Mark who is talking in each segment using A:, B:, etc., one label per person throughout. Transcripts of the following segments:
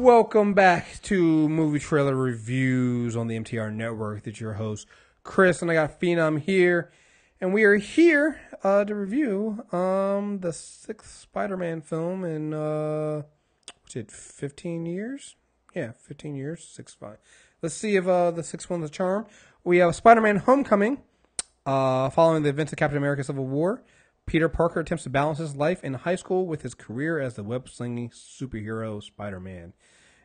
A: Welcome back to Movie Trailer Reviews on the MTR Network. It's your host, Chris, and I got Phenom here. And we are here to review the sixth Spider-Man film in, what's it, 15 years? Yeah, 15 years, 6-5. Let's see if the sixth one's a charm. We have Spider-Man Homecoming, following the events of Captain America Civil War. Peter Parker attempts to balance his life in high school with his career as the web-slinging superhero Spider-Man.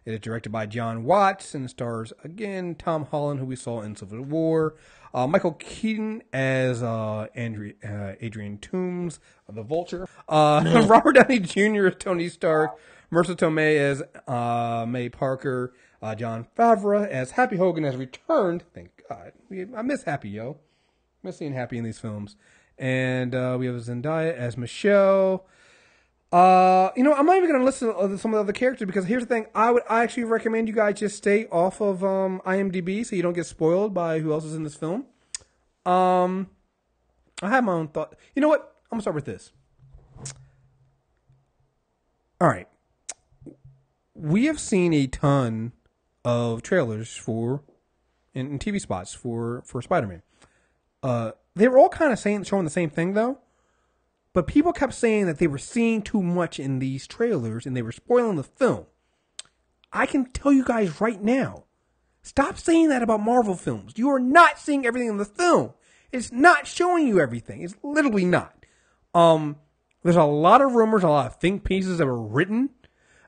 A: It is directed by John Watts and stars, again, Tom Holland, who we saw in Civil War. Michael Keaton as Adrian Toomes, the Vulture. Robert Downey Jr. as Tony Stark. Marissa Tomei as May Parker. John Favreau as Happy Hogan has returned. Thank God. I miss Happy, yo. I miss seeing Happy in these films. And we have Zendaya as Michelle. I'm not even going to listen to some of the other characters because here's the thing. I actually recommend you guys just stay off of IMDb so you don't get spoiled by who else is in this film. I have my own thought. You know what? I'm going to start with this. All right. We have seen a ton of trailers and TV spots for Spider-Man. They were all kind of showing the same thing, though. But people kept saying that they were seeing too much in these trailers and they were spoiling the film. I can tell you guys right now, stop saying that about Marvel films. You are not seeing everything in the film. It's not showing you everything. It's literally not. There's a lot of rumors, a lot of think pieces that were written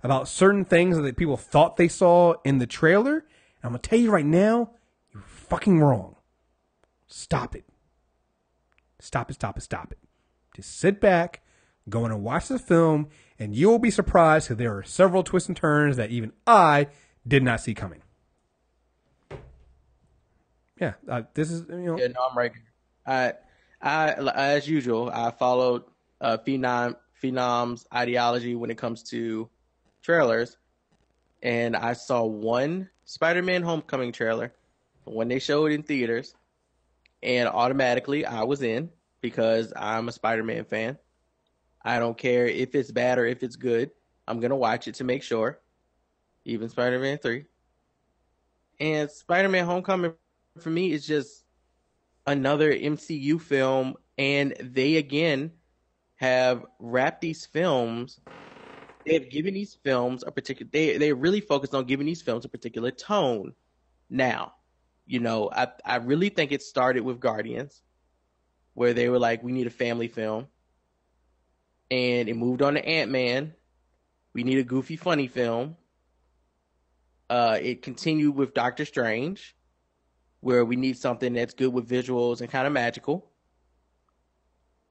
A: about certain things that people thought they saw in the trailer. And I'm going to tell you right now, you're fucking wrong. Stop it. Stop it. Just sit back, go in and watch the film, and you'll be surprised because there are several twists and turns that even I did not see coming. Yeah, this is,
B: Yeah, no, I'm right. I as usual, I followed Phenom's ideology when it comes to trailers, and I saw one Spider-Man Homecoming trailer when they showed it in theaters, and automatically I was in. Because I'm a Spider-Man fan. I don't care if it's bad or if it's good. I'm going to watch it to make sure. Even Spider-Man 3. And Spider-Man Homecoming, for me, is just another MCU film. And they, again, have wrapped these films. They have given these films a particular... They really focused on giving these films a particular tone. Now, I really think it started with Guardians, where they were like, we need a family film. And it moved on to Ant-Man. We need a goofy, funny film. It continued with Doctor Strange, where we need something that's good with visuals and kind of magical.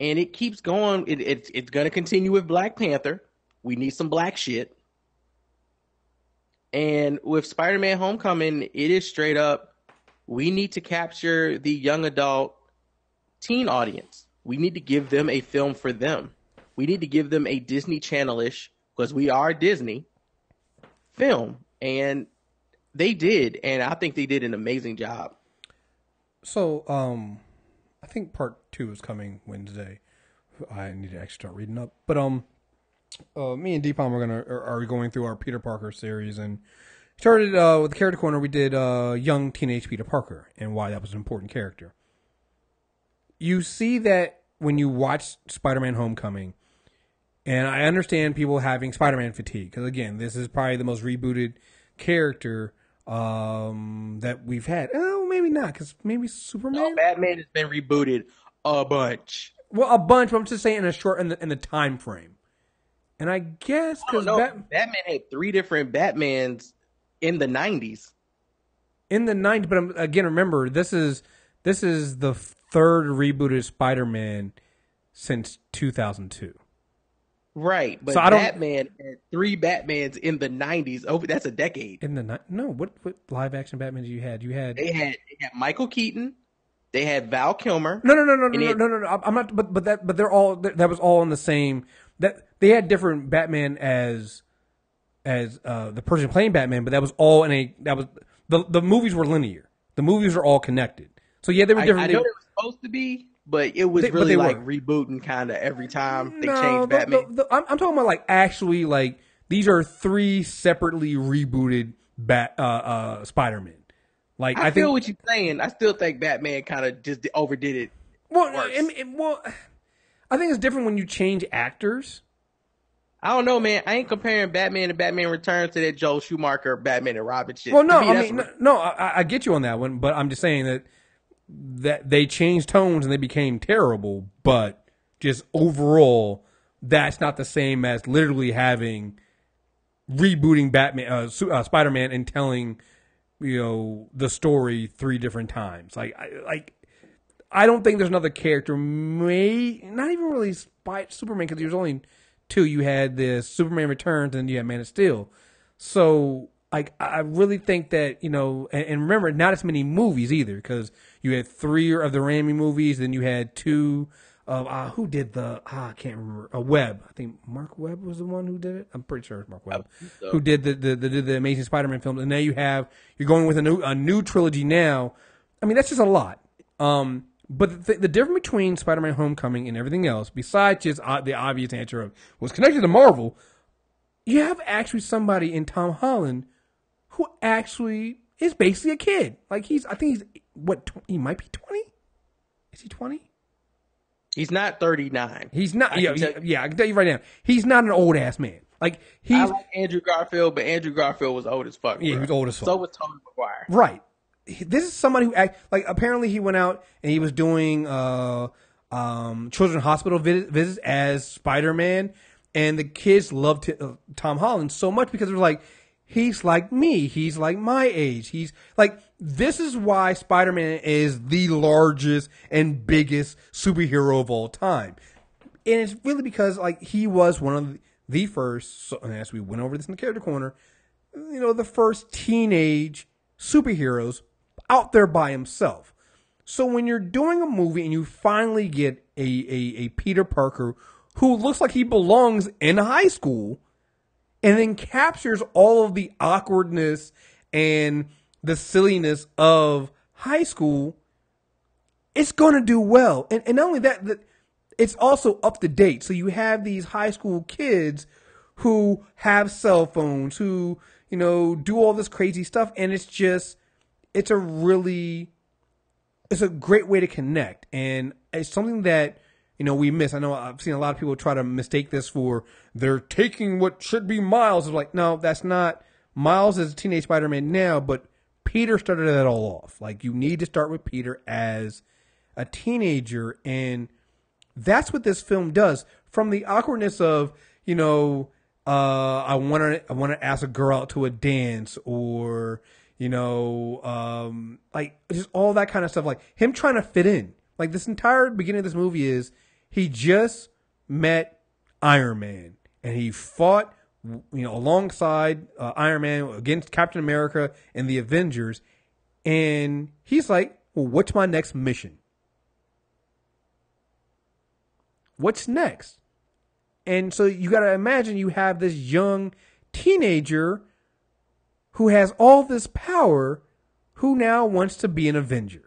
B: And it keeps going. It's going to continue with Black Panther. We need some black shit. And with Spider-Man Homecoming, it is straight up, we need to capture the young adult teen audience. We need to give them a film for them. We need to give them a Disney Channel-ish, because we are Disney, film. And they did, and I think they did an amazing job.
A: So, I think part 2 is coming Wednesday. I need to actually start reading up. But me and Deepam are going through our Peter Parker series, and started with the Character Corner. We did young teenage Peter Parker and why that was an important character. You see that when you watch Spider-Man Homecoming, and I understand people having Spider-Man fatigue, because again, this is probably the most rebooted character that we've had. Oh, maybe not, because maybe Superman.
B: No, Batman has been rebooted a bunch.
A: Well, a bunch, but I'm just saying in the time frame. And I guess because
B: Batman had 3 different Batmans in the 90s.
A: In the 90s, but again, remember this is the third rebooted Spider-Man since 2002.
B: Right, but so Batman had 3 Batmans in the 90s. Oh, that's a decade.
A: What live action Batmans you had?
B: They had Michael Keaton. They had Val Kilmer.
A: No. I'm not. But they're all. That was all in the same. That they had different Batman as the person playing Batman, but that was all in a. That was the movies were linear. The movies are all connected. So yeah, they were different.
B: I know they were supposed to be, but it was rebooting kind of every time they changed Batman.
A: I'm talking about like actually like these are three separately rebooted Spider-Man. Like
B: I feel what you're saying. I still think Batman kind of just overdid it.
A: Well, I think it's different when you change actors.
B: I don't know, man. I ain't comparing Batman and Batman Returns to that Joel Schumacher Batman and Robin shit.
A: Well, no, I get you on that one, but I'm just saying that they changed tones and they became terrible. But just overall, that's not the same as literally rebooting Batman, Spider-Man, and telling the story 3 different times. I don't think there's another character, not even really Superman, because there was only 2. You had the Superman Returns and you had Man of Steel. So I really think that, and remember, not as many movies either, because you had 3 of the Raimi movies, then you had 2 of, who did I can't remember, Webb. I think Mark Webb was the one who did it. I'm pretty sure it's Mark Webb who did the Amazing Spider-Man films. And now you're going with a new trilogy now. I mean, that's just a lot. But the difference between Spider-Man Homecoming and everything else, besides just the obvious answer of was connected to Marvel, you have actually somebody in Tom Holland who actually is basically a kid. I think he's he might be 20? Is he 20?
B: He's not 39.
A: He's not. I can tell you right now, he's not an old ass man. I
B: like Andrew Garfield, but Andrew Garfield was old as fuck.
A: Yeah, he was old as fuck.
B: So was Tobey Maguire.
A: Right. This is somebody who apparently he went out and he was doing children's hospital visits as Spider-Man, and the kids loved Tom Holland so much because it was like, he's like me, he's like my age, he's like, this is why Spider-Man is the largest and biggest superhero of all time, and it's really because he was one of the first. So, and as we went over this in the character corner, the first teenage superheroes out there by himself. So when you're doing a movie and you finally get a Peter Parker who looks like he belongs in high school, and then captures all of the awkwardness and the silliness of high school, it's going to do well. And not only that, it's also up to date. So you have these high school kids who have cell phones, who, do all this crazy stuff, and it's a great way to connect, and it's something that we miss. I know I've seen a lot of people try to mistake this for they're taking what should be Miles. It's like, no, that's not. Miles is a teenage Spider-Man now, but Peter started that all off. You need to start with Peter as a teenager, and that's what this film does. From the awkwardness of I want to ask a girl out to a dance, or just all that kind of stuff, him trying to fit in. This entire beginning of this movie is he just met Iron Man and he fought, alongside Iron Man against Captain America and the Avengers. And he's like, well, what's my next mission? What's next? And so you got to imagine you have this young teenager who has all this power, who now wants to be an Avenger.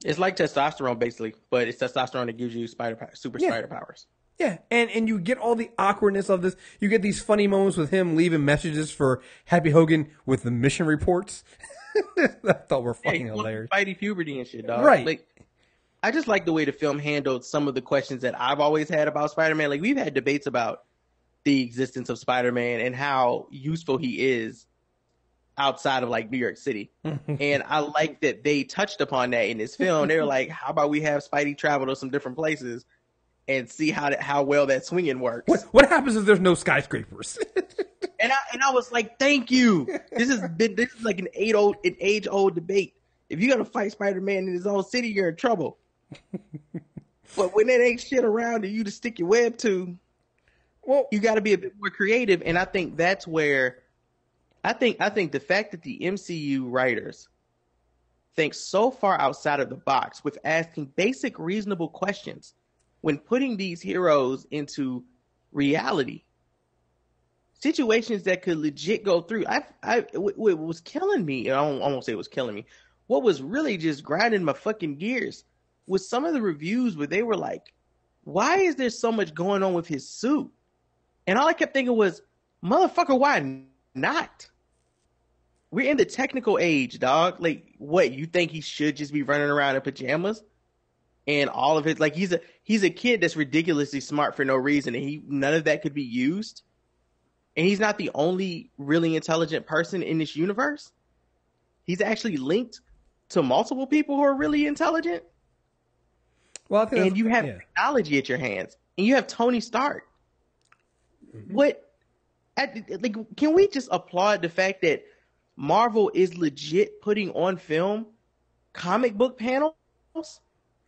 B: It's like testosterone, basically, but it's testosterone that gives you spider powers.
A: Yeah, and you get all the awkwardness of this. You get these funny moments with him leaving messages for Happy Hogan with the mission reports. I thought were fucking hilarious.
B: Spidey puberty and shit, dog.
A: Right.
B: I just like the way the film handled some of the questions that I've always had about Spider-Man. We've had debates about the existence of Spider-Man and how useful he is outside of New York City. And I like that they touched upon that in this film. They were like, how about we have Spidey travel to some different places and see how well that swinging works.
A: What happens if there's no skyscrapers?
B: and I was like, thank you. This is like an age old debate. If you gotta fight Spider-Man in his own city, you're in trouble. But when there ain't shit around and you to stick your web to, well, you got to be a bit more creative. And I think that's where I think the fact that the MCU writers think so far outside of the box with asking basic, reasonable questions when putting these heroes into reality, situations that could legit go through. What was killing me, I won't say it was killing me. What was really just grinding my fucking gears was some of the reviews where they were like, why is there so much going on with his suit? And all I kept thinking was, motherfucker, why not? We're in the technical age, dog. Like, what, you think he should just be running around in pajamas? And all of his, like, he's a kid that's ridiculously smart for no reason, and none of that could be used. And he's not the only really intelligent person in this universe. He's actually linked to multiple people who are really intelligent.
A: Well, I think
B: and you have technology at your hands, and you have Tony Stark. What? Like, can we just applaud the fact that Marvel is legit putting on film comic book panels?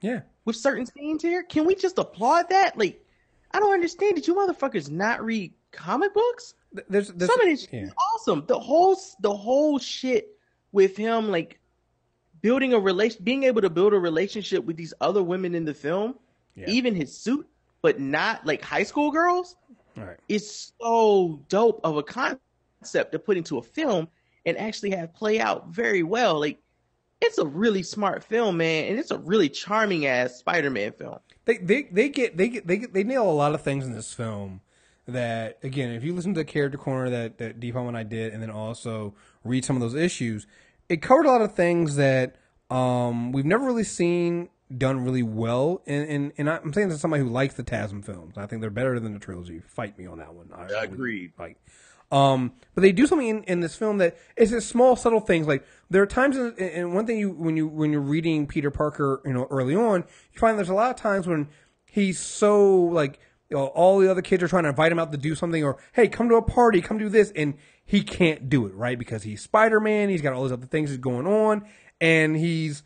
A: Yeah.
B: With certain scenes here? Can we just applaud that? Like, I don't understand. Did you motherfuckers not read comic books?
A: There's
B: some of this is awesome. The whole shit with him, like, being able to build a relationship with these other women in the film, even his suit, but not like high school girls.
A: Right.
B: It's so dope of a concept to put into a film and actually have play out very well. Like, it's a really smart film, man, and it's a really charming ass Spider-Man film.
A: They nail a lot of things in this film that, again, if you listen to the Character Corner that Deepam and I did, and then also read some of those issues, it covered a lot of things that we've never really seen done really well. And I'm saying this as somebody who likes the TASM films. I think they're better than the trilogy. Fight me on that one.
B: I agree.
A: But they do something in this film that is just small, subtle things. Like, there are times, and one thing when you're reading Peter Parker, early on, you find there's a lot of times when he's so, like, all the other kids are trying to invite him out to do something, or, hey, come to a party, come do this, and he can't do it, right? Because he's Spider-Man, he's got all these other things that's going on, and he's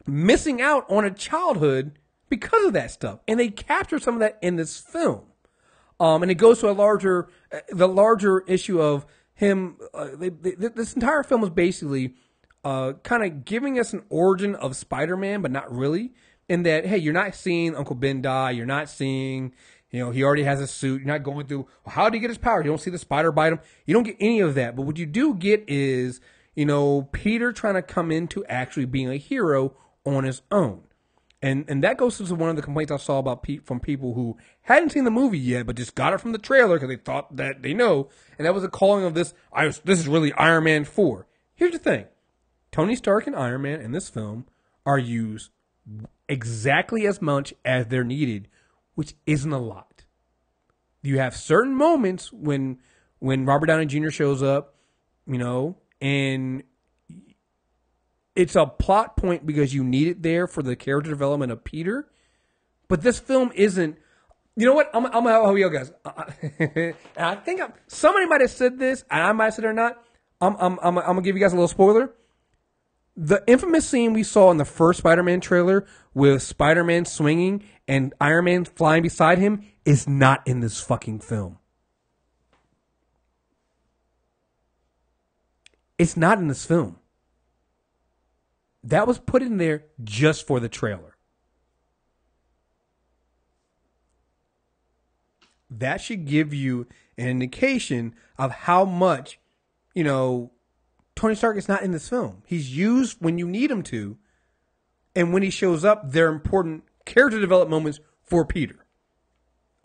A: missing out on a childhood because of that stuff. And they capture some of that in this film. And it goes to the larger issue of him. This entire film is basically kind of giving us an origin of Spider-Man, but not really. In that, hey, you're not seeing Uncle Ben die. You're not seeing, he already has a suit. You're not going through, well, how did he get his power? You don't see the spider bite him. You don't get any of that. But what you do get is, Peter trying to come into actually being a hero on his own. And that goes to one of the complaints I saw about from people who hadn't seen the movie yet, but just got it from the trailer because they thought that they know. And that was a calling of this. This is really Iron Man 4. Here's the thing: Tony Stark and Iron Man in this film are used exactly as much as they're needed, which isn't a lot. You have certain moments when Robert Downey Jr. shows up, and it's a plot point because you need it there for the character development of Peter. But this film isn't. You know what? I'm gonna help you guys. And I think somebody might have said this, and I might have said it or not. I'm gonna give you guys a little spoiler. The infamous scene we saw in the first Spider-Man trailer with Spider-Man swinging and Iron Man flying beside him is not in this fucking film. It's not in this film. That was put in there just for the trailer. That should give you an indication of how much, Tony Stark is not in this film. He's used when you need him to, and when he shows up, they're important character development moments for Peter.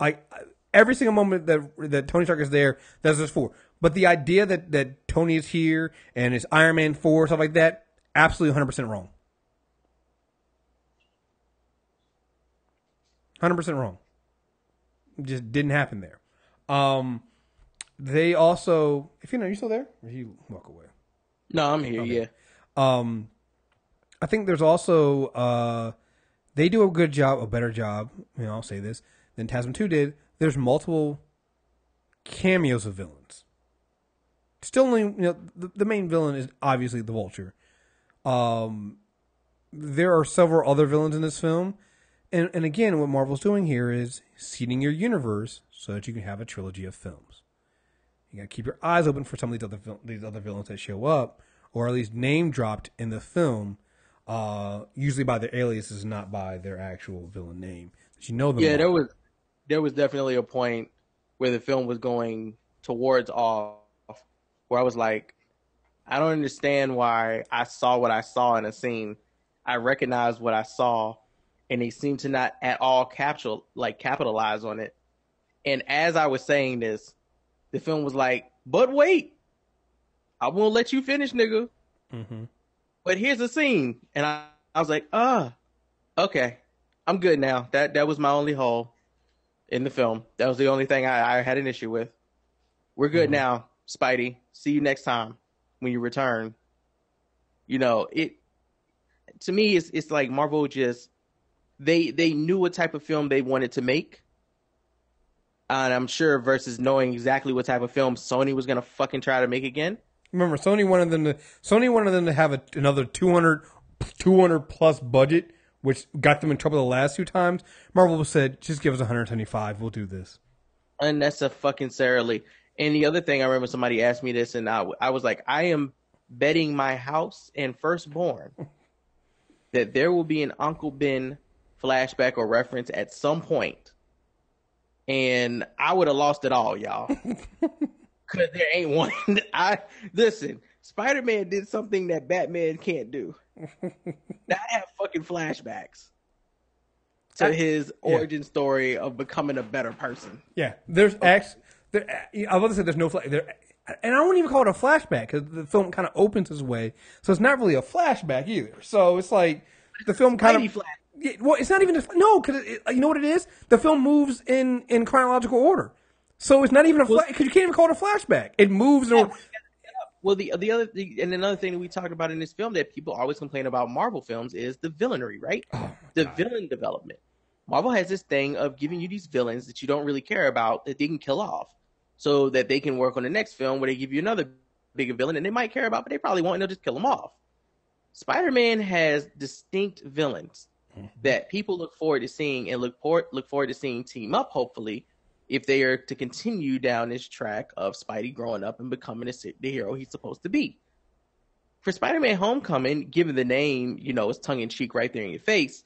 A: Like, every single moment that Tony Stark is there, that's just for. But the idea that Tony is here and it's Iron Man 4, stuff like that, absolutely 100% wrong. 100% wrong. It just didn't happen there. They also, if you still there? Or you walk away?
B: No, I'm here. Okay.
A: Yeah. I think there's also they do a better job. I'll say this than TASM 2 did. There's multiple cameos of villains. Still only, the main villain is obviously the Vulture. There are several other villains in this film. And again, what Marvel's doing here is seeding your universe so that you can have a trilogy of films. You got to keep your eyes open for some of these other villains that show up, or at least name dropped in the film, usually by their aliases, not by their actual villain name. That you know them.
B: Yeah, there was definitely a point where the film was going towards off, where I was like, I don't understand why I saw what I saw in a scene. I recognized what I saw, and they seem to not at all capitalize on it. And as I was saying this, the film was like, but wait, I won't let you finish, nigga.
A: Mm-hmm.
B: But here's a scene. And I was like, okay, I'm good now. That was my only hole in the film. That was the only thing I had an issue with. We're good now, Spidey. See you next time when you return. You know, it to me it's like Marvel just they knew what type of film they wanted to make. And I'm sure versus knowing exactly what type of film Sony was gonna fucking try to make again.
A: Remember, Sony wanted them to have another 200 plus budget, which got them in trouble the last two times. Marvel said, just give us 175. We'll do this.
B: Unnecessarily. And the other thing, I remember somebody asked me this, and I was like, I am betting my house and firstborn that there will be an Uncle Ben flashback or reference at some point. And I would have lost it all, y'all. Because there ain't one. Listen, Spider-Man did something that Batman can't do. Not have fucking flashbacks to his origin story of becoming a better person.
A: Yeah, I was about to say there's no and I wouldn't even call it a flashback because the film kind of opens its way, so it's not really a flashback either. So it's like the film kind of well, it's not even because you know what it is. The film moves in chronological order, so it's not even because you can't even call it a flashback. It moves.
B: Well, another thing that we talked about in this film that people always complain about Marvel films is the villainry, right? The villain development. Marvel has this thing of giving you these villains that you don't really care about that they can kill off, so that they can work on the next film where they give you another bigger villain and they might care about, but they probably won't, and they'll just kill them off. Spider-Man has distinct villains that people look forward to seeing and look forward to seeing team up, hopefully, if they are to continue down this track of Spidey growing up and becoming the hero he's supposed to be. For Spider-Man Homecoming, given the name, you know, it's tongue-in-cheek right there in your face,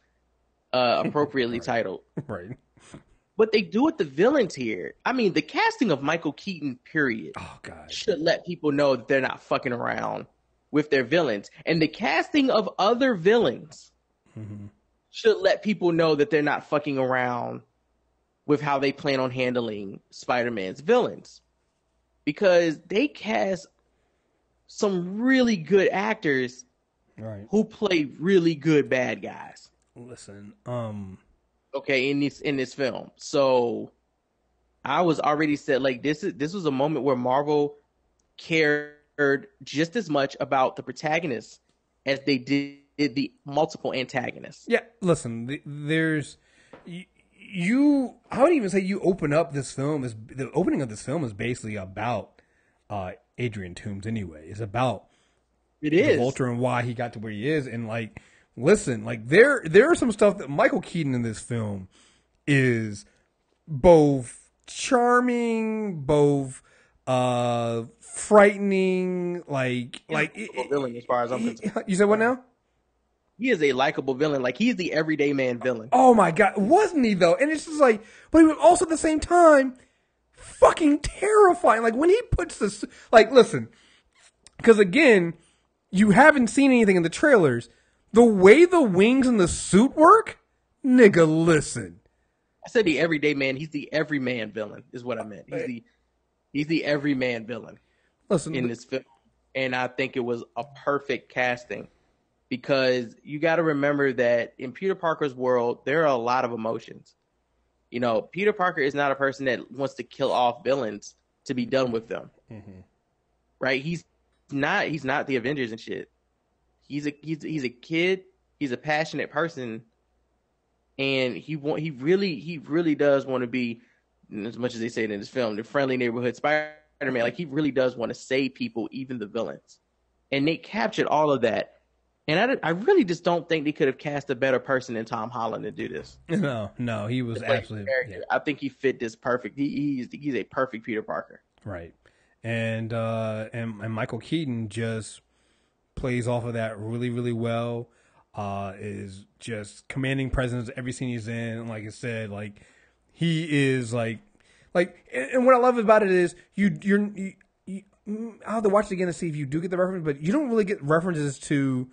B: appropriately titled.
A: Right.
B: What they do with the villains here, I mean, the casting of Michael Keaton, period, should let people know that they're not fucking around with their villains. And the casting of other villains should let people know that they're not fucking around with how they plan on handling Spider-Man's villains. Because they cast some really good actors who play really good bad guys.
A: Listen,
B: okay, in this film. So I was already said, like, this was a moment where Marvel cared just as much about the protagonists as they did the multiple antagonists.
A: Yeah, listen, there's I would even say you open up this film the opening of this film is basically about Adrian Toomes anyway. It's about the Vulture and why he got to where he is, and like, listen, like there are some stuff that Michael Keaton in this film is both charming, both frightening, like
B: villain as far as I'm concerned.
A: You said what now?
B: He is a likable villain. Like, he's the everyday man villain.
A: Oh my God, wasn't he though? And it's just like, but he was also at the same time fucking terrifying. Like when he puts this, like, listen, because again, you haven't seen anything in the trailers. The way the wings and the suit work, nigga, listen.
B: I said the everyday man. He's the everyman villain, is what I meant. He's the everyman villain.
A: Listen,
B: in this film, and I think it was a perfect casting because you got to remember that in Peter Parker's world, there are a lot of emotions. You know, Peter Parker is not a person that wants to kill off villains to be done with them, right? He's not the Avengers and shit. He's a kid. He's a passionate person, and he really does want to be, as much as they say it in this film, the friendly neighborhood Spider-Man. Like, he really does want to save people, even the villains. And they captured all of that. And I really just don't think they could have cast a better person than Tom Holland to do this.
A: No, he was absolutely. Yeah.
B: I think he fit this perfect. He's a perfect Peter Parker.
A: Right, and Michael Keaton just plays off of that really, really well. Is just commanding presence every scene he's in. Like I said, like he is like, and what I love about it is you I'll have to watch it again to see if you do get the reference, but you don't really get references to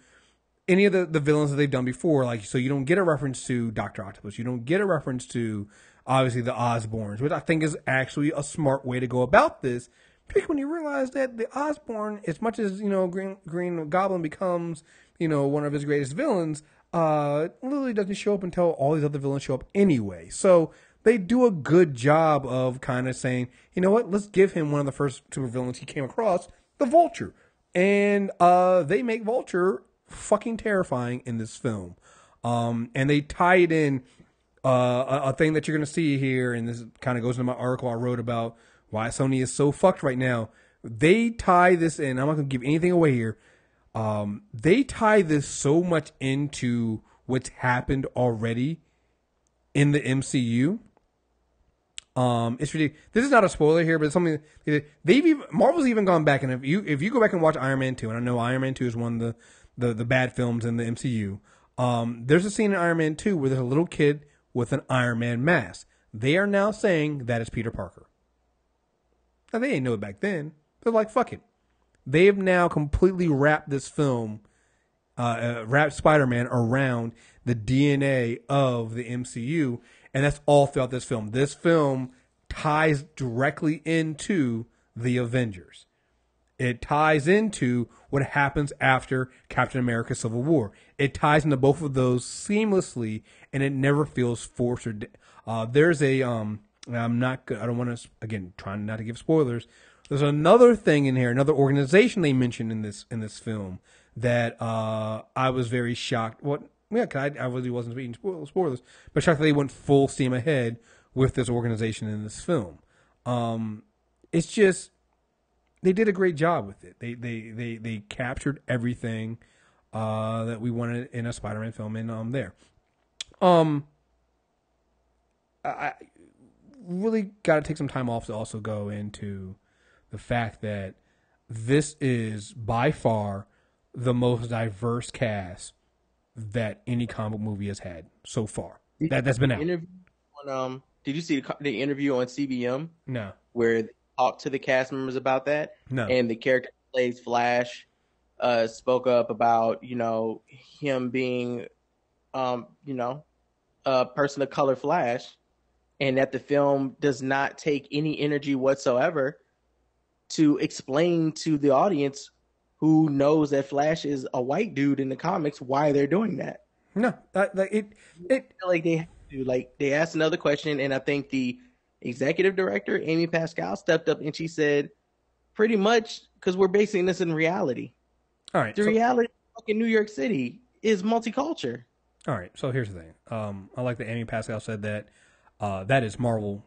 A: any of the villains that they've done before. Like, so you don't get a reference to Dr. Octopus. You don't get a reference to obviously the Osborns, which I think is actually a smart way to go about this. Because when you realize that the Osborn, as much as, Green Goblin becomes, one of his greatest villains, literally doesn't show up until all these other villains show up anyway. So they do a good job of kind of saying, you know what, let's give him one of the first supervillains he came across, the Vulture. And they make Vulture fucking terrifying in this film. And they tie it in a thing that you're going to see here, and this kind of goes into my article I wrote about why Sony is so fucked right now. They tie this in. I'm not going to give anything away here. They tie this so much into what's happened already in the MCU. It's ridiculous. This is not a spoiler here, but it's something Marvel's even gone back, and if you go back and watch Iron Man 2, and I know Iron Man 2 is one of the bad films in the MCU. There's a scene in Iron Man 2 where there's a little kid with an Iron Man mask. They are now saying that is Peter Parker. Now, they didn't know it back then. They're like, fuck it. They have now completely wrapped this film, wrapped Spider-Man around the DNA of the MCU, and that's all throughout this film. This film ties directly into the Avengers. It ties into what happens after Captain America Civil War. It ties into both of those seamlessly, and it never feels forced or there's a I'm not good. I don't want to, again, trying not to give spoilers. There's another thing in here, another organization they mentioned in this film that I was very shocked. I really wasn't speaking spoilers, but shocked that they went full steam ahead with this organization in this film. It's just, they did a great job with it. They captured everything that we wanted in a Spider-Man film, and there. I really got to take some time off to also go into the fact that this is by far the most diverse cast that any comic movie has had so far. That's been out.
B: Did you see the interview on CBM?
A: No.
B: Where they talked to the cast members about that?
A: No.
B: And the character who plays Flash spoke up about, him being, a person of color Flash, and that the film does not take any energy whatsoever to explain to the audience who knows that Flash is a white dude in the comics why they're doing that.
A: No,
B: they asked another question, and I think the executive director, Amy Pascal, stepped up and she said, pretty much, because we're basing this in reality.
A: All right.
B: Reality of fucking New York City is multicultural.
A: All right. So here's the thing. I like that Amy Pascal said that. That is Marvel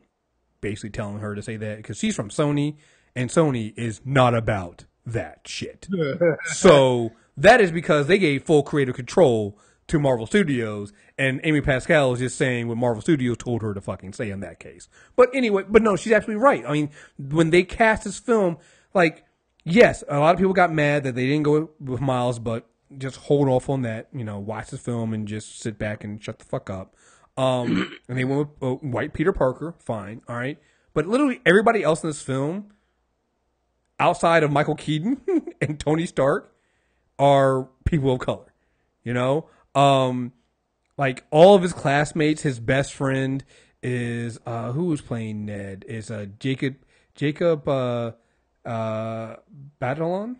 A: basically telling her to say that because she's from Sony, and Sony is not about that shit. So that is because they gave full creative control to Marvel Studios, and Amy Pascal is just saying what Marvel Studios told her to fucking say in that case. But anyway, no, she's absolutely right. I mean, when they cast this film, yes, a lot of people got mad that they didn't go with Miles, but just hold off on that. Watch this film and just sit back and shut the fuck up. And they went with white Peter Parker, fine, all right. But literally everybody else in this film, outside of Michael Keaton and Tony Stark, are people of color. All of his classmates, his best friend is who's playing Ned is Jacob Batalon.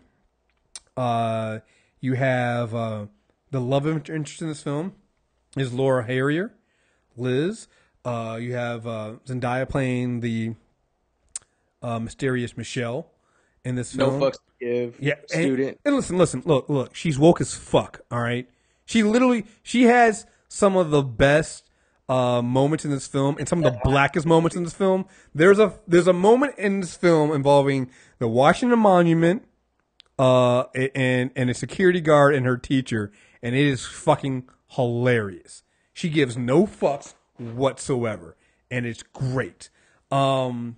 A: You have the love interest in this film is Laura Harrier. Liz. You have Zendaya playing the mysterious Michelle in this film.
B: No fucks to give.
A: Yeah,
B: student.
A: And listen. Look. She's woke as fuck. All right. She has some of the best moments in this film and some of the blackest moments in this film. There's a moment in this film involving the Washington Monument, and a security guard and her teacher, and it is fucking hilarious. She gives no fucks whatsoever, and it's great. Like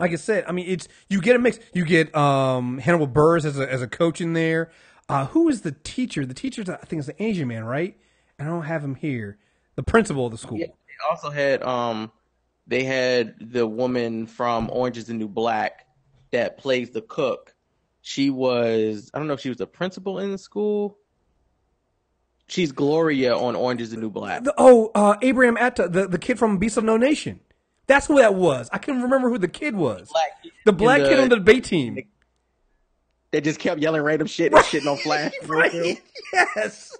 A: I said, I mean, you get a mix. You get Hannibal Buress as a coach in there. Who is the teacher? The teacher, I think, is the Asian man, right? I don't have him here. The principal of the school.
B: Yeah, they also had they had the woman from Orange is the New Black that plays the cook. She was, I don't know if she was the principal in the school. She's Gloria on Orange is the New Black.
A: Abraham Atta, the kid from Beast of No Nation. That's who that was. I couldn't remember who the kid was. The black kid on the debate team.
B: They just kept yelling random shit and shitting on Flash.
A: Right. Yes.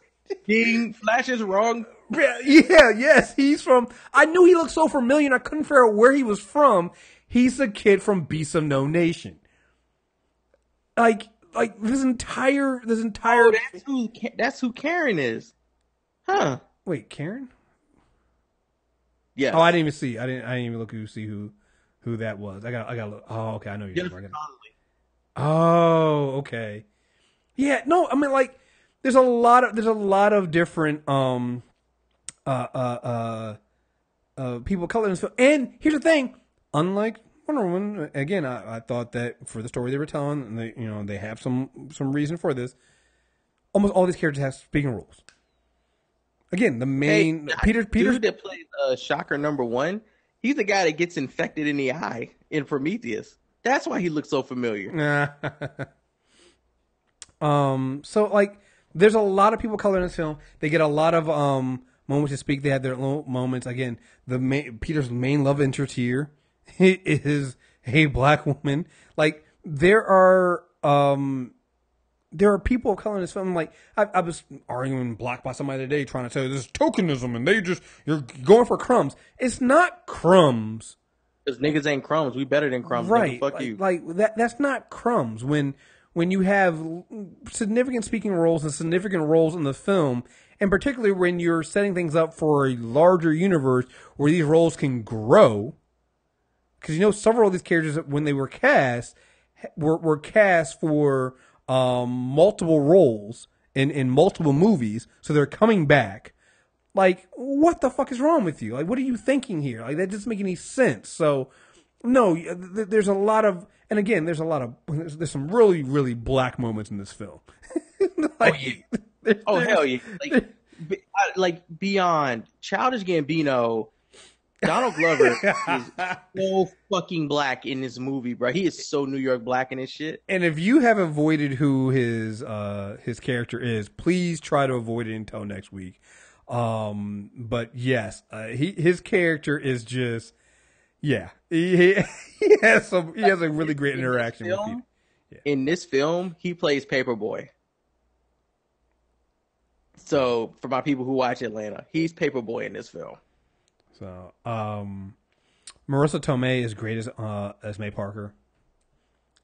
B: Flash is wrong.
A: Yeah, yes. He's from... I knew he looked so familiar and I couldn't figure out where he was from. He's the kid from Beast of No Nation. Like this entire...
B: Oh, that's who Karen is. Huh.
A: Wait, Karen?
B: Yeah.
A: Oh, I didn't even see. I didn't even look to see who that was. I got to look. Oh, okay. I know you're talking about. Oh, okay. Yeah, no, I mean, like, there's a lot of different people of color in this film. And here's the thing, unlike Wonder Woman, again, I thought that for the story they were telling, and they have some reason for this. Almost all these characters have speaking roles. Again, the main Peter
B: dude that plays Shocker #1, he's the guy that gets infected in the eye in Prometheus. That's why he looks so familiar.
A: So like, there's a lot of people of color in this film. They get a lot of moments to speak. They have their little moments. Again, Peter's main love interest here is a black woman. Like, there are people of color in this film. Like, I was arguing black by somebody today, trying to tell you this is tokenism, and you're going for crumbs. It's not crumbs.
B: Because niggas ain't crumbs. We better than crumbs.
A: Right.
B: Fuck you.
A: Like that's not crumbs. When you have significant speaking roles and significant roles in the film, and particularly when you're setting things up for a larger universe where these roles can grow, because several of these characters, when they were cast, were cast for multiple roles in multiple movies, so they're coming back. Like, what the fuck is wrong with you? Like, what are you thinking here? Like, that doesn't make any sense. So, no, there's a lot of, and again, there's some really, really black moments in this film.
B: Like, hell yeah. Like, beyond Childish Gambino, Donald Glover is so fucking black in this movie, bro. He is so New York black in this shit.
A: And if you have avoided who his character is, please try to avoid it until next week. But yes, his character is just, yeah, he has a really great interaction with people. Yeah.
B: In this film, he plays Paperboy. So for my people who watch Atlanta, he's Paperboy in this film.
A: So, Marissa Tomei is great as May Parker.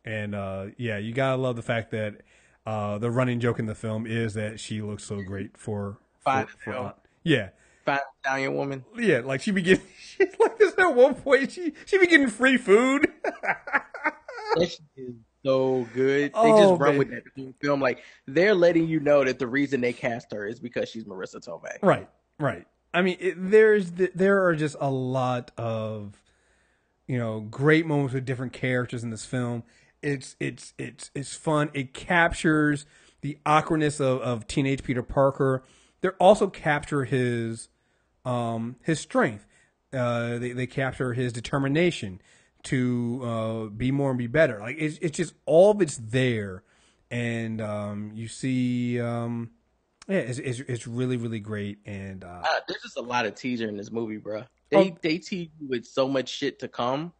A: And, yeah, you gotta love the fact that, the running joke in the film is that she looks so great for yeah.
B: Fine Italian woman.
A: Yeah, like she's like this at one point. She be getting free food.
B: That shit is so good. They just run with that film. Like, they're letting you know that the reason they cast her is because she's Marissa Tomei.
A: Right. I mean, there are just a lot of, great moments with different characters in this film. It's fun. It captures the awkwardness of teenage Peter Parker. They also capture his strength. They capture his determination to be more and be better. Like, it's just all of it's there, and you see, it's really, really great. And
B: there's just a lot of teaser in this movie, bro. They tease you with so much shit to come.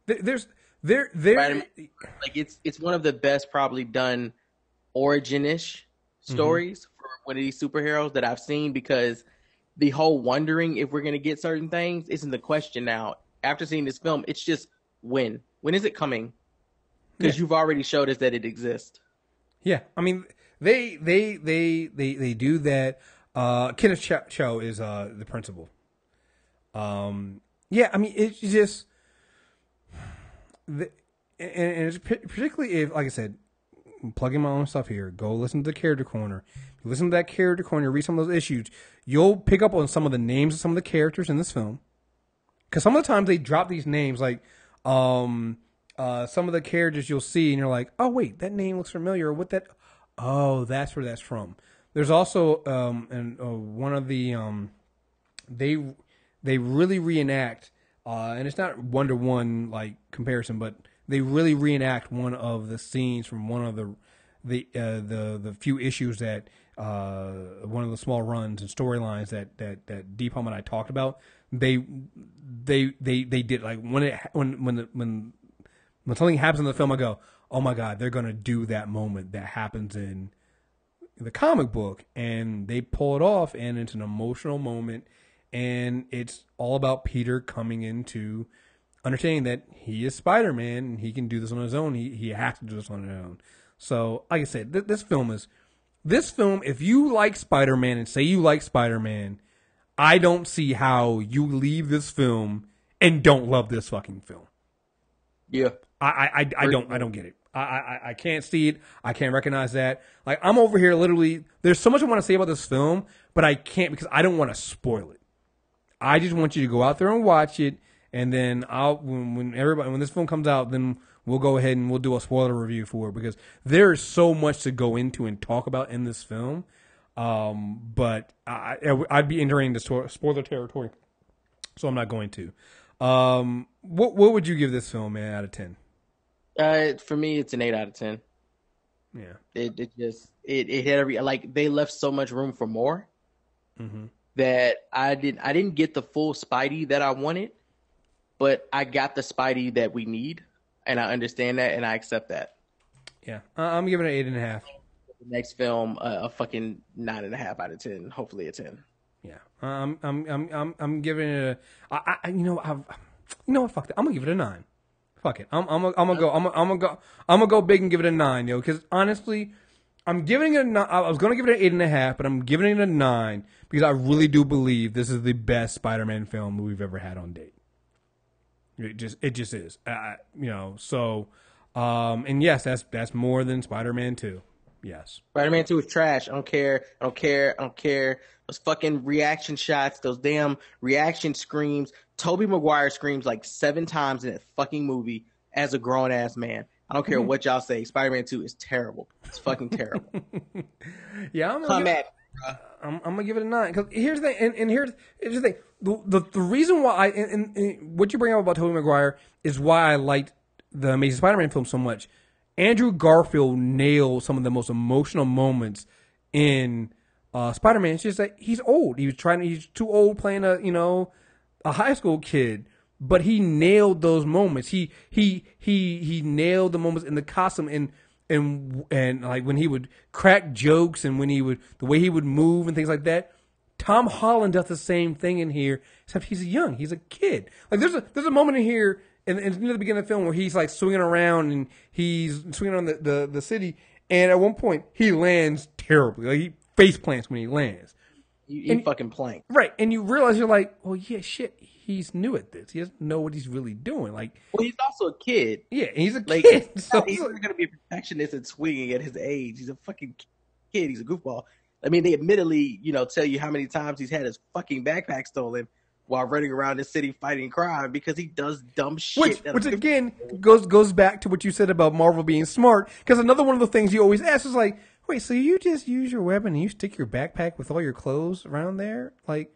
A: Right?
B: Like, it's one of the best probably done origin-ish stories for one of these superheroes that I've seen, because the whole wondering if we're going to get certain things isn't the question now. After seeing this film, it's just when is it coming? Because you've already showed us that it exists.
A: Yeah. I mean, they do that. Kenneth Cho is the principal. Yeah, I mean, it's just, and it's particularly if, like I said, I'm plugging my own stuff here. Go listen to the Character Corner. You listen to that Character Corner, read some of those issues. You'll pick up on some of the names of some of the characters in this film. Because some of the times they drop these names, like some of the characters you'll see, and you're like, oh wait, that name looks familiar. What that? Oh, that's where that's from. There's also one of the they really reenact, and it's not 1-to-1 like comparison, but they really reenact one of the scenes from one of the the few issues that one of the small runs and storylines that Deepam and I talked about, they did, like when something happens in the film, I go, oh my god, they're gonna do that moment that happens in the comic book, and they pull it off, and it's an emotional moment, and it's all about Peter coming into understanding that he is Spider-Man and he can do this on his own. He has to do this on his own. So, like I said, this film, if you like Spider-Man and say you like Spider-Man, I don't see how you leave this film and don't love this fucking film.
B: Yeah.
A: I don't get it. I can't see it. I can't recognize that. Like, I'm over here literally, there's so much I want to say about this film, but I can't because I don't want to spoil it. I just want you to go out there and watch it, and then when this film comes out, then we'll go ahead and we'll do a spoiler review for it, because there is so much to go into and talk about in this film. But I'd be entering the spoiler territory, so I'm not going to. What would you give this film, man, out of 10?
B: For me, it's an 8 out of 10.
A: Yeah.
B: It hit every, like, they left so much room for more that I didn't get the full Spidey that I wanted, but I got the Spidey that we need, and I understand that, and I accept that. Yeah.
A: I'm giving it an 8.5.
B: The next film, a fucking 9.5 out of 10, hopefully a 10.
A: Yeah. I'm giving it what, fuck that. I'm gonna give it a 9. Fuck it. I'm gonna go big and give it a 9, yo. Because honestly, I'm giving it I was gonna give it an 8.5, but I'm giving it a 9 because I really do believe this is the best Spider-Man film we've ever had on date. It just is. So, and yes, that's more than Spider-Man 2. Yes.
B: Spider-Man 2 is trash. I don't care. Those fucking reaction shots, those damn reaction screams. Tobey Maguire screams like 7 times in that fucking movie as a grown-ass man. I don't care what y'all say. Spider-Man 2 is terrible. It's fucking terrible.
A: Yeah, I'm gonna give it a 9. Because here's the thing, and here's the thing. The reason why what you bring up about Tobey Maguire is why I liked the Amazing Spider-Man film so much. Andrew Garfield nailed some of the most emotional moments in Spider-Man. It's just that he's old. He's too old playing a high school kid, but he nailed those moments. He nailed the moments in the costume and like when he would crack jokes and the way he would move and things like that. Tom Holland does the same thing in here, except he's a kid. Like there's a moment in here in the beginning of the film where he's like swinging around and he's swinging around the city, and at one point he lands terribly. Like he face plants when he lands.
B: He fucking plank.
A: Right, and you realize you're like, well, yeah, shit, he's new at this. He doesn't know what he's really doing. Like,
B: well, he's also a kid.
A: Yeah, he's a kid.
B: So he's not going to be a perfectionist and swinging at his age. He's a fucking kid. He's a goofball. I mean, they admittedly, tell you how many times he's had his fucking backpack stolen while running around the city fighting crime because he does dumb shit.
A: Which again goes back to what you said about Marvel being smart. Because another one of the things you always ask is like, wait, so you just use your weapon and you stick your backpack with all your clothes around there? Like,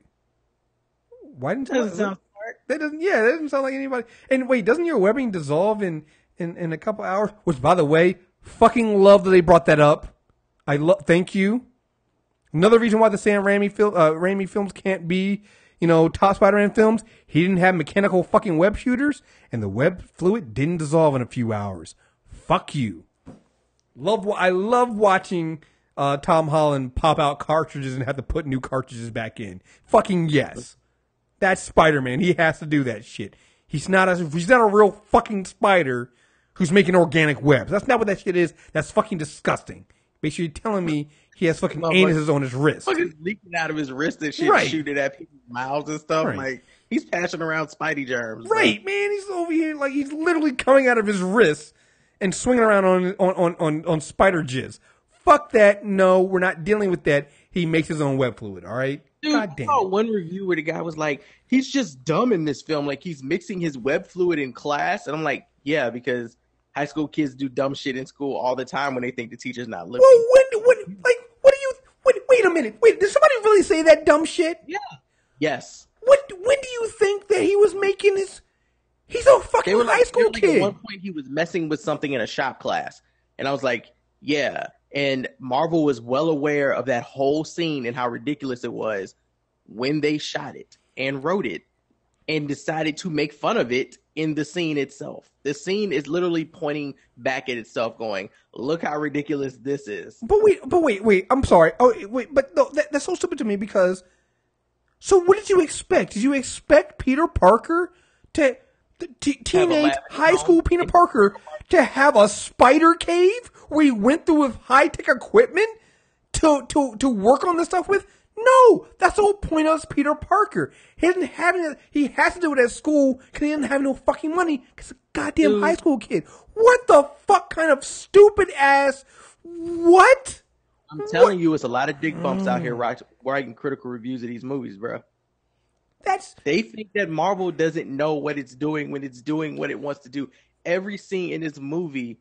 A: why didn't you? That sound smart. That doesn't sound like anybody. And wait, doesn't your webbing dissolve in a couple hours? Which, by the way, fucking love that they brought that up. Thank you. Another reason why the Sam Raimi films can't be, top Spider-Man films. He didn't have mechanical fucking web shooters, and the web fluid didn't dissolve in a few hours. Fuck you. I love watching Tom Holland pop out cartridges and have to put new cartridges back in. Fucking yes. That's Spider-Man. He has to do that shit. He's not a real fucking spider who's making organic webs. That's not what that shit is. That's fucking disgusting. Basically, you're telling me he has fucking anuses on his wrist.
B: Fucking leaking out of his wrist and shit, right. Shooting at people's mouths and stuff. Right. Like, he's passing around Spidey germs.
A: Right, man. He's over here, like, he's literally coming out of his wrist and swinging around on spider jizz. Fuck that. No, we're not dealing with that. He makes his own web fluid, all right?
B: Dude, God damn. I saw one review where the guy was like, he's just dumb in this film. Like, he's mixing his web fluid in class. And I'm like, yeah, because high school kids do dumb shit in school all the time when they think the teacher's not listening.
A: Well, wait a minute. Wait, did somebody really say that dumb shit?
B: Yeah. Yes.
A: When do you think that he was making his... He's a fucking high school kid.
B: At one point, he was messing with something in a shop class. And I was like, yeah, And Marvel was well aware of that whole scene and how ridiculous it was when they shot it and wrote it and decided to make fun of it in the scene itself. The scene is literally pointing back at itself going, look how ridiculous this is.
A: But wait. I'm sorry. Oh, wait, but no, that's so stupid to me because... So what did you expect? Did you expect Peter Parker to... teenage high school Peter Parker to have a spider cave where he went through with high-tech equipment to work on this stuff with? No, that's the whole point of Peter Parker. He doesn't have it. He has to do it at school because he doesn't have no fucking money because he's a goddamn high school kid. What the fuck kind of stupid ass? What?
B: I'm telling you, it's a lot of dick bumps out here writing critical reviews of these movies, bro. They think that Marvel doesn't know what it's doing when it's doing what it wants to do. Every scene in this movie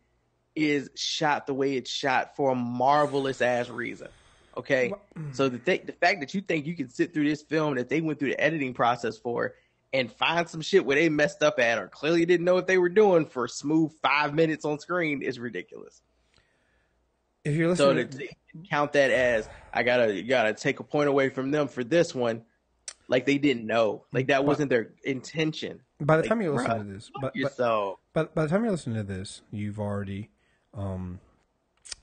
B: is shot the way it's shot for a marvelous ass reason. Okay, so the fact that you think you can sit through this film that they went through the editing process for and find some shit where they messed up at or clearly didn't know what they were doing for a smooth 5 minutes on screen is ridiculous.
A: If you're listening,
B: so to count that as you gotta take a point away from them for this one, like they didn't know, like that wasn't their intention.
A: By the time you listen to this,
B: by
A: the time you're listening to this, you've already heard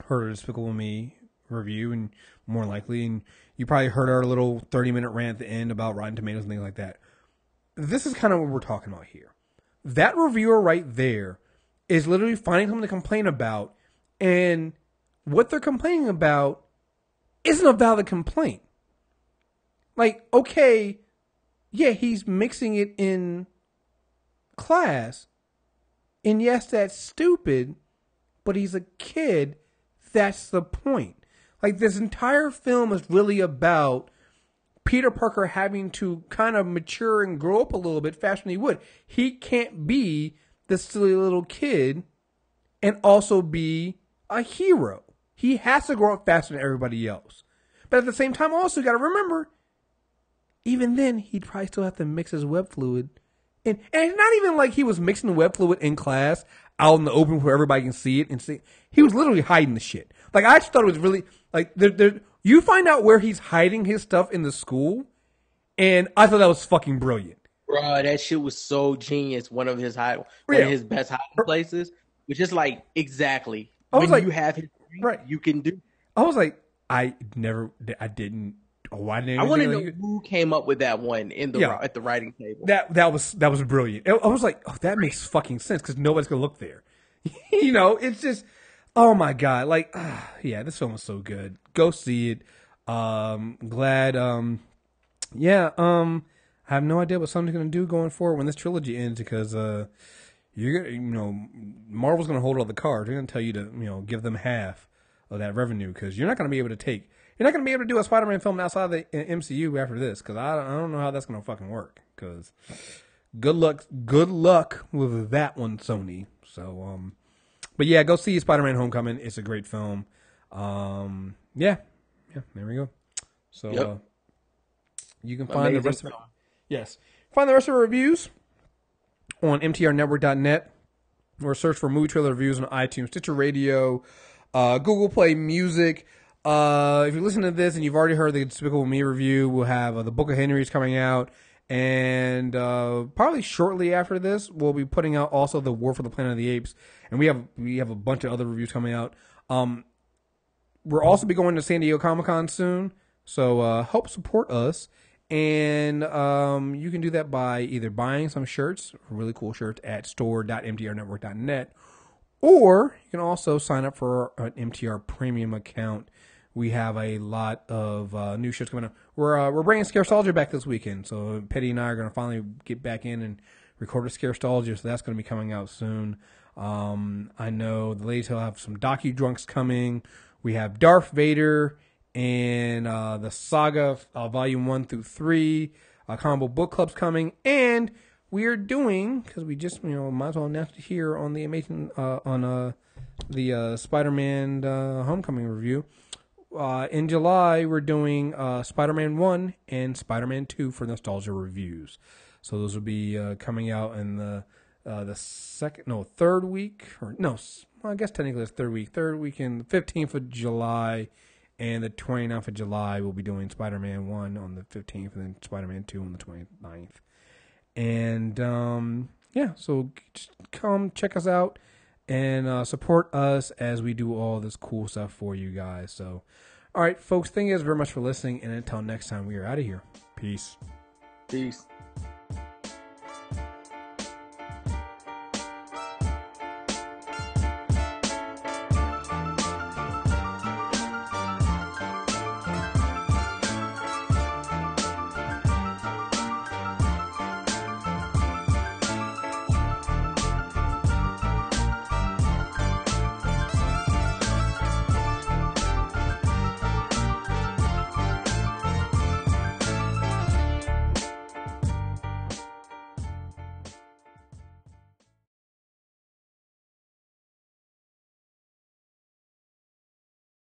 A: a Despicable Me review, and more likely, and you probably heard our little 30-minute rant at the end about Rotten Tomatoes and things like that. This is kind of what we're talking about here. That reviewer right there is literally finding something to complain about, and what they're complaining about isn't a valid complaint. Like, okay, yeah, he's mixing it in class, and yes, that's stupid, but he's a kid. That's the point. Like, this entire film is really about Peter Parker having to kind of mature and grow up a little bit faster than he would. He can't be this silly little kid and also be a hero. He has to grow up faster than everybody else. But at the same time, also, you got to remember, even then, he'd probably still have to mix his web fluid. And it's not even like he was mixing the web fluid in class, out in the open where everybody can see it and see. He was literally hiding the shit. Like, I just thought it was really, like, you find out where he's hiding his stuff in the school, and I thought that was fucking brilliant.
B: Bro, that shit was so genius. One of his best hiding places, which is like, exactly. You have his screen, you can do.
A: I was like, I didn't. Why didn't I
B: want to know who came up with that one at the writing table?
A: That was brilliant. I was like, oh, that makes fucking sense because nobody's gonna look there. You know, it's just, oh my god, like, yeah, this film is so good. Go see it. Glad. I have no idea what Sony's gonna do going forward when this trilogy ends because you're gonna, Marvel's gonna hold all the cards. They're gonna tell you to, give them half of that revenue because you're not gonna be able to do a Spider-Man film outside of the MCU after this, because I don't know how that's going to fucking work. Because good luck with that one, Sony. So, but yeah, go see Spider-Man: Homecoming. It's a great film. Yeah, there we go. So, you can find the rest of it. Yes, find the rest of our reviews on mtrnetwork.net, or search for movie trailer reviews on iTunes, Stitcher Radio, Google Play Music. If you listen to this and you've already heard the Despicable Me review, we'll have the Book of Henry's coming out, and probably shortly after this, we'll be putting out also the War for the Planet of the Apes, and we have a bunch of other reviews coming out. We'll also be going to San Diego Comic-Con soon, so help support us, and you can do that by either buying some shirts, really cool shirts, at store.mtrnetwork.net, or you can also sign up for an MTR Premium account. We have a lot of new shirts coming up. We're bringing Scarestalgia back this weekend, so Petty and I are going to finally get back in and record a Scarestalgia, so that's going to be coming out soon. I know the ladies will have some docu-drunks coming. We have Darth Vader and the Saga Volume 1 through 3 combo book clubs coming, and we are doing, because we just, might as well announce it here on the amazing, the Spider-Man Homecoming review. In July, we're doing Spider-Man 1 and Spider-Man 2 for nostalgia reviews. So those will be coming out in the third week, or no, well, I guess technically it's third weekend, the 15th of July and the 29th of July. We'll be doing Spider-Man 1 on the 15th and then Spider-Man 2 on the 29th. And yeah, so just come check us out and support us as we do all this cool stuff for you guys. So, all right, folks, thank you guys very much for listening, and until next time, we are out of here. Peace.
B: Peace.